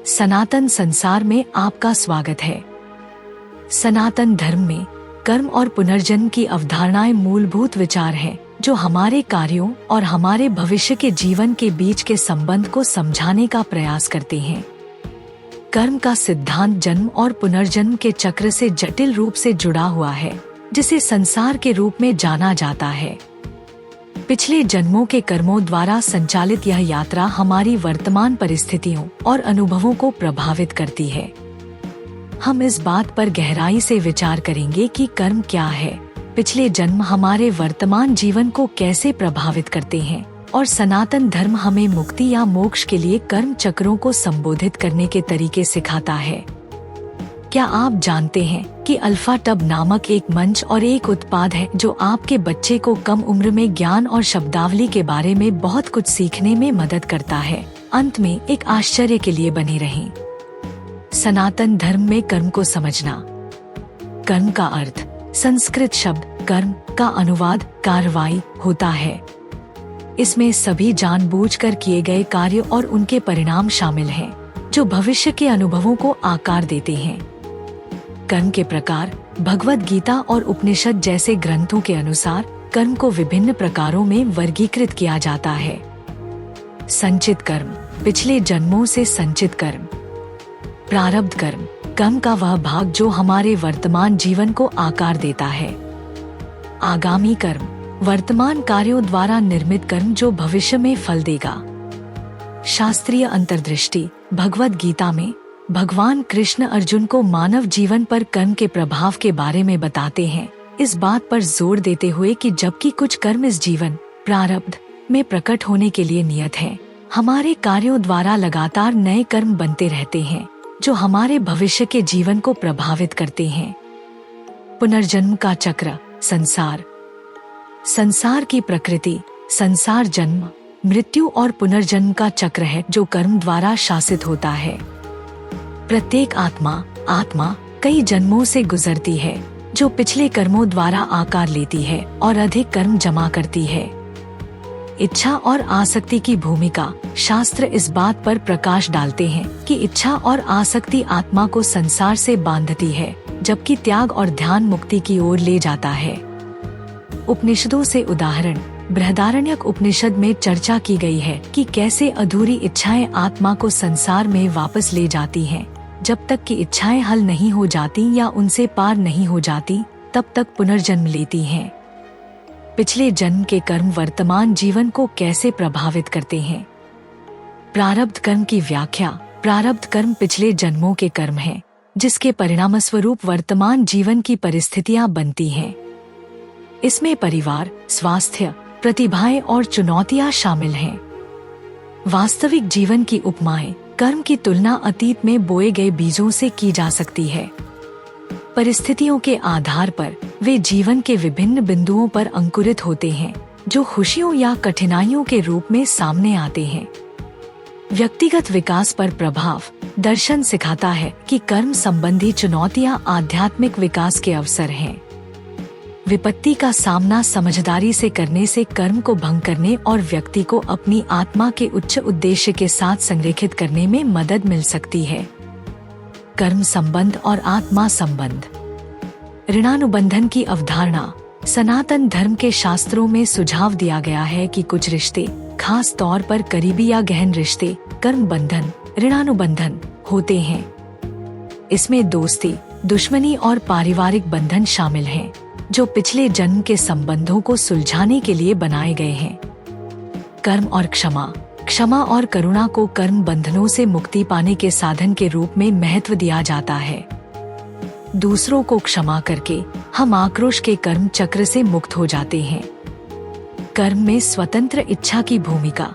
सनातन संसार में आपका स्वागत है। सनातन धर्म में कर्म और पुनर्जन्म की अवधारणाएं मूलभूत विचार हैं जो हमारे कार्यों और हमारे भविष्य के जीवन के बीच के संबंध को समझाने का प्रयास करते हैं। कर्म का सिद्धांत जन्म और पुनर्जन्म के चक्र से जटिल रूप से जुड़ा हुआ है, जिसे संसार के रूप में जाना जाता है। पिछले जन्मों के कर्मों द्वारा संचालित यह यात्रा हमारी वर्तमान परिस्थितियों और अनुभवों को प्रभावित करती है। हम इस बात पर गहराई से विचार करेंगे कि कर्म क्या है, पिछले जन्म हमारे वर्तमान जीवन को कैसे प्रभावित करते हैं और सनातन धर्म हमें मुक्ति या मोक्ष के लिए कर्म चक्रों को संबोधित करने के तरीके सिखाता है। क्या आप जानते हैं कि अल्फा टब नामक एक मंच और एक उत्पाद है जो आपके बच्चे को कम उम्र में ज्ञान और शब्दावली के बारे में बहुत कुछ सीखने में मदद करता है। अंत में एक आश्चर्य के लिए बने रहें। सनातन धर्म में कर्म को समझना। कर्म का अर्थ संस्कृत शब्द कर्म का अनुवाद कार्रवाई होता है। इसमें सभी जानबूझकर किए गए कार्य और उनके परिणाम शामिल हैं, जो भविष्य के अनुभवों को आकार देते हैं। कर्म के प्रकार भगवद गीता और उपनिषद जैसे ग्रंथों के अनुसार कर्म को विभिन्न प्रकारों में वर्गीकृत किया जाता है। संचित कर्म, पिछले जन्मों से संचित कर्म। प्रारब्ध कर्म, कर्म का वह भाग जो हमारे वर्तमान जीवन को आकार देता है। आगामी कर्म, वर्तमान कार्यों द्वारा निर्मित कर्म जो भविष्य में फल देगा। शास्त्रीय अंतर्दृष्टि, भगवद गीता में भगवान कृष्ण अर्जुन को मानव जीवन पर कर्म के प्रभाव के बारे में बताते हैं, इस बात पर जोर देते हुए कि जबकि कुछ कर्म इस जीवन प्रारब्ध में प्रकट होने के लिए नियत हैं, हमारे कार्यों द्वारा लगातार नए कर्म बनते रहते हैं जो हमारे भविष्य के जीवन को प्रभावित करते हैं। पुनर्जन्म का चक्र, संसार। संसार की प्रकृति संसार जन्म, मृत्यु और पुनर्जन्म का चक्र है जो कर्म द्वारा शासित होता है। प्रत्येक आत्मा कई जन्मों से गुजरती है, जो पिछले कर्मों द्वारा आकार लेती है और अधिक कर्म जमा करती है। इच्छा और आसक्ति की भूमिका। शास्त्र इस बात पर प्रकाश डालते हैं कि इच्छा और आसक्ति आत्मा को संसार से बांधती है, जबकि त्याग और ध्यान मुक्ति की ओर ले जाता है। उपनिषदों से उदाहरण। बृहदारण्यक उपनिषद में चर्चा की गई है कि कैसे अधूरी इच्छाएं आत्मा को संसार में वापस ले जाती हैं। जब तक कि इच्छाएं हल नहीं हो जाती या उनसे पार नहीं हो जाती, तब तक पुनर्जन्म लेती हैं। पिछले जन्म के कर्म वर्तमान जीवन को कैसे प्रभावित करते हैं। प्रारब्ध कर्म की व्याख्या। प्रारब्ध कर्म पिछले जन्मों के कर्म हैं, जिसके परिणामस्वरूप वर्तमान जीवन की परिस्थितियां बनती हैं। इसमें परिवार, स्वास्थ्य, प्रतिभाएं और चुनौतियां शामिल हैं। वास्तविक जीवन की उपमाएं। कर्म की तुलना अतीत में बोए गए बीजों से की जा सकती है। परिस्थितियों के आधार पर वे जीवन के विभिन्न बिंदुओं पर अंकुरित होते हैं, जो खुशियों या कठिनाइयों के रूप में सामने आते हैं। व्यक्तिगत विकास पर प्रभाव। दर्शन सिखाता है कि कर्म संबंधी चुनौतियां आध्यात्मिक विकास के अवसर हैं। विपत्ति का सामना समझदारी से करने से कर्म को भंग करने और व्यक्ति को अपनी आत्मा के उच्च उद्देश्य के साथ संरेखित करने में मदद मिल सकती है। कर्म संबंध और आत्मा संबंध। ऋणानुबंधन की अवधारणा। सनातन धर्म के शास्त्रों में सुझाव दिया गया है कि कुछ रिश्ते, खास तौर पर करीबी या गहन रिश्ते, कर्म बंधन, ऋणानुबंधन होते हैं। इसमें दोस्ती, दुश्मनी और पारिवारिक बंधन शामिल हैं, जो पिछले जन्म के संबंधों को सुलझाने के लिए बनाए गए हैं। कर्म और क्षमा। क्षमा और करुणा को कर्म बंधनों से मुक्ति पाने के साधन के रूप में महत्व दिया जाता है। दूसरों को क्षमा करके हम आक्रोश के कर्म चक्र से मुक्त हो जाते हैं। कर्म में स्वतंत्र इच्छा की भूमिका।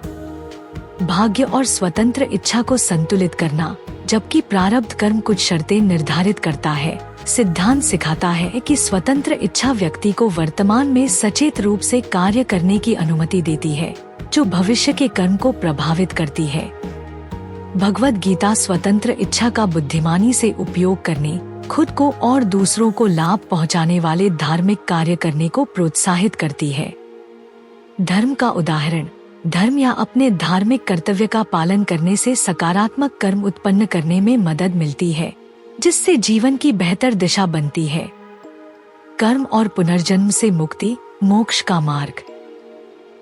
भाग्य और स्वतंत्र इच्छा को संतुलित करना, जबकि प्रारब्ध कर्म कुछ शर्तें निर्धारित करता है। सिद्धांत सिखाता है कि स्वतंत्र इच्छा व्यक्ति को वर्तमान में सचेत रूप से कार्य करने की अनुमति देती है, जो भविष्य के कर्म को प्रभावित करती है। भगवद गीता स्वतंत्र इच्छा का बुद्धिमानी से उपयोग करने, खुद को और दूसरों को लाभ पहुंचाने वाले धार्मिक कार्य करने को प्रोत्साहित करती है। धर्म का उदाहरण। धर्म या अपने धार्मिक कर्तव्य का पालन करने से सकारात्मक कर्म उत्पन्न करने में मदद मिलती है, जिससे जीवन की बेहतर दिशा बनती है। कर्म और पुनर्जन्म से मुक्ति, मोक्ष का मार्ग।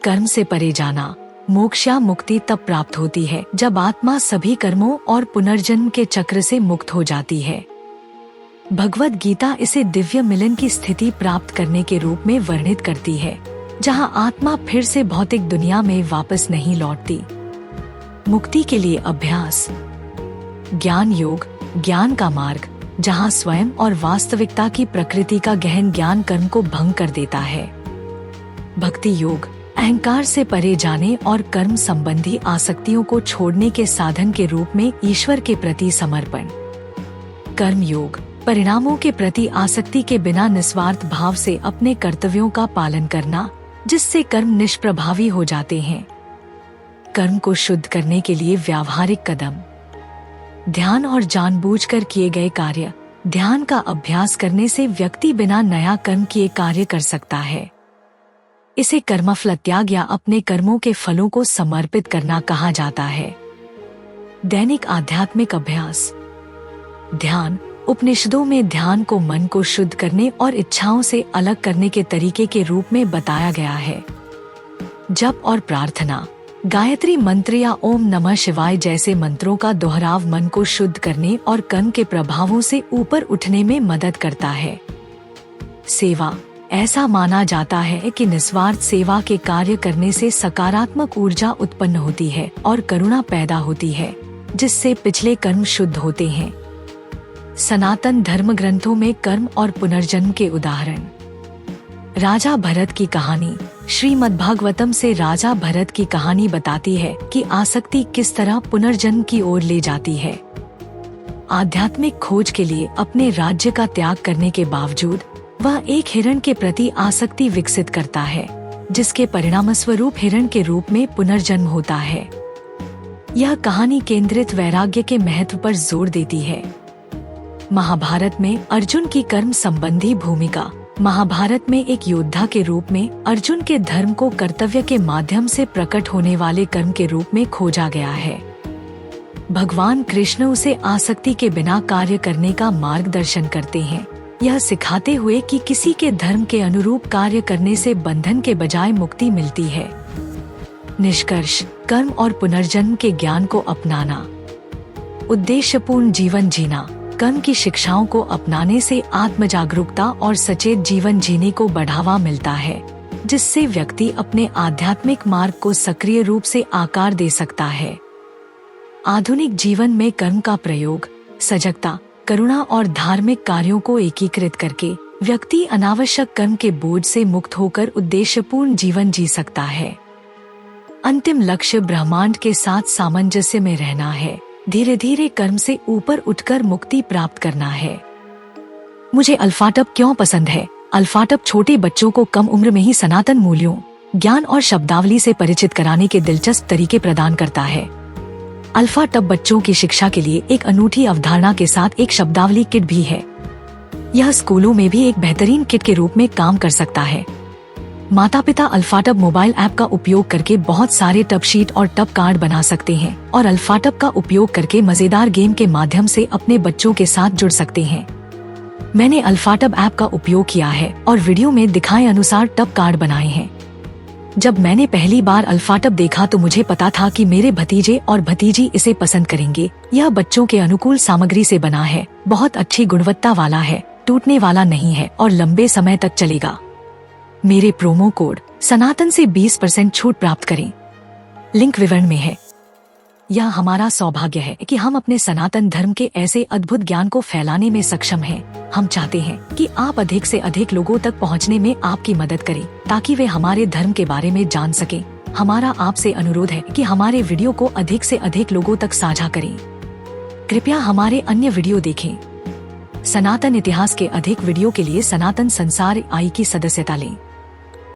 कर्म से परे जाना, मोक्ष या मुक्ति तब प्राप्त होती है जब आत्मा सभी कर्मों और पुनर्जन्म के चक्र से मुक्त हो जाती है। भगवद गीता इसे दिव्य मिलन की स्थिति प्राप्त करने के रूप में वर्णित करती है, जहां आत्मा फिर से भौतिक दुनिया में वापस नहीं लौटती। मुक्ति के लिए अभ्यास। ज्ञान योग, ज्ञान का मार्ग, जहां स्वयं और वास्तविकता की प्रकृति का गहन ज्ञान कर्म को भंग कर देता है। भक्ति योग, अहंकार से परे जाने और कर्म संबंधी आसक्तियों को छोड़ने के साधन के रूप में ईश्वर के प्रति समर्पण। कर्म योग, परिणामों के प्रति आसक्ति के बिना निस्वार्थ भाव से अपने कर्तव्यों का पालन करना, जिससे कर्म निष्प्रभावी हो जाते हैं। कर्म को शुद्ध करने के लिए व्यावहारिक कदम। ध्यान और जानबूझकर किए गए कार्य। ध्यान का अभ्यास करने से व्यक्ति बिना नया कर्म किए कार्य कर सकता है। इसे कर्मफल त्याग या अपने कर्मों के फलों को समर्पित करना कहा जाता है। दैनिक आध्यात्मिक अभ्यास। ध्यान। उपनिषदों में ध्यान को मन को शुद्ध करने और इच्छाओं से अलग करने के तरीके के रूप में बताया गया है। जप और प्रार्थना। गायत्री मंत्र या ओम नमः शिवाय जैसे मंत्रों का दोहराव मन को शुद्ध करने और कर्म के प्रभावों से ऊपर उठने में मदद करता है। सेवा। ऐसा माना जाता है कि निस्वार्थ सेवा के कार्य करने से सकारात्मक ऊर्जा उत्पन्न होती है और करुणा पैदा होती है, जिससे पिछले कर्म शुद्ध होते हैं। सनातन धर्म ग्रंथों में कर्म और पुनर्जन्म के उदाहरण। राजा भरत की कहानी। श्रीमद्भागवतम से राजा भरत की कहानी बताती है कि आसक्ति किस तरह पुनर्जन्म की ओर ले जाती है। आध्यात्मिक खोज के लिए अपने राज्य का त्याग करने के बावजूद वह एक हिरण के प्रति आसक्ति विकसित करता है, जिसके परिणामस्वरूप हिरण के रूप में पुनर्जन्म होता है। यह कहानी केंद्रित वैराग्य के महत्व पर जोर देती है। महाभारत में अर्जुन की कर्म संबंधी भूमिका। महाभारत में एक योद्धा के रूप में अर्जुन के धर्म को कर्तव्य के माध्यम से प्रकट होने वाले कर्म के रूप में खोजा गया है। भगवान कृष्ण उसे आसक्ति के बिना कार्य करने का मार्गदर्शन करते हैं, यह सिखाते हुए कि किसी के धर्म के अनुरूप कार्य करने से बंधन के बजाय मुक्ति मिलती है। निष्कर्ष। कर्म और पुनर्जन्म के ज्ञान को अपनाना। उद्देश्यपूर्ण जीवन जीना। कर्म की शिक्षाओं को अपनाने से आत्म जागरूकता और सचेत जीवन जीने को बढ़ावा मिलता है, जिससे व्यक्ति अपने आध्यात्मिक मार्ग को सक्रिय रूप से आकार दे सकता है। आधुनिक जीवन में कर्म का प्रयोग, सजगता, करुणा और धार्मिक कार्यों को एकीकृत करके व्यक्ति अनावश्यक कर्म के बोझ से मुक्त होकर उद्देश्यपूर्ण जीवन जी सकता है। अंतिम लक्ष्य ब्रह्मांड के साथ सामंजस्य में रहना है, धीरे धीरे कर्म से ऊपर उठकर मुक्ति प्राप्त करना है। मुझे अल्फाटब क्यों पसंद है? अल्फाटब छोटे बच्चों को कम उम्र में ही सनातन मूल्यों, ज्ञान और शब्दावली से परिचित कराने के दिलचस्प तरीके प्रदान करता है। अल्फाटब बच्चों की शिक्षा के लिए एक अनूठी अवधारणा के साथ एक शब्दावली किट भी है। यह स्कूलों में भी एक बेहतरीन किट के रूप में काम कर सकता है। माता पिता अल्फाटब मोबाइल ऐप का उपयोग करके बहुत सारे टब शीट और टब कार्ड बना सकते हैं और अल्फाटब का उपयोग करके मजेदार गेम के माध्यम से अपने बच्चों के साथ जुड़ सकते हैं। मैंने अल्फाटब ऐप का उपयोग किया है और वीडियो में दिखाए अनुसार टब कार्ड बनाए हैं। जब मैंने पहली बार अल्फाटब देखा तो मुझे पता था कि मेरे भतीजे और भतीजी इसे पसंद करेंगे। यह बच्चों के अनुकूल सामग्री से बना है, बहुत अच्छी गुणवत्ता वाला है, टूटने वाला नहीं है और लंबे समय तक चलेगा। मेरे प्रोमो कोड सनातन से 20% छूट प्राप्त करें, लिंक विवरण में है। यह हमारा सौभाग्य है कि हम अपने सनातन धर्म के ऐसे अद्भुत ज्ञान को फैलाने में सक्षम हैं। हम चाहते हैं कि आप अधिक से अधिक लोगों तक पहुंचने में आपकी मदद करें, ताकि वे हमारे धर्म के बारे में जान सकें। हमारा आपसे अनुरोध है कि हमारे वीडियो को अधिक से अधिक लोगों तक साझा करें। कृपया हमारे अन्य वीडियो देखें। सनातन इतिहास के अधिक वीडियो के लिए सनातन संसार आई की सदस्यता लें।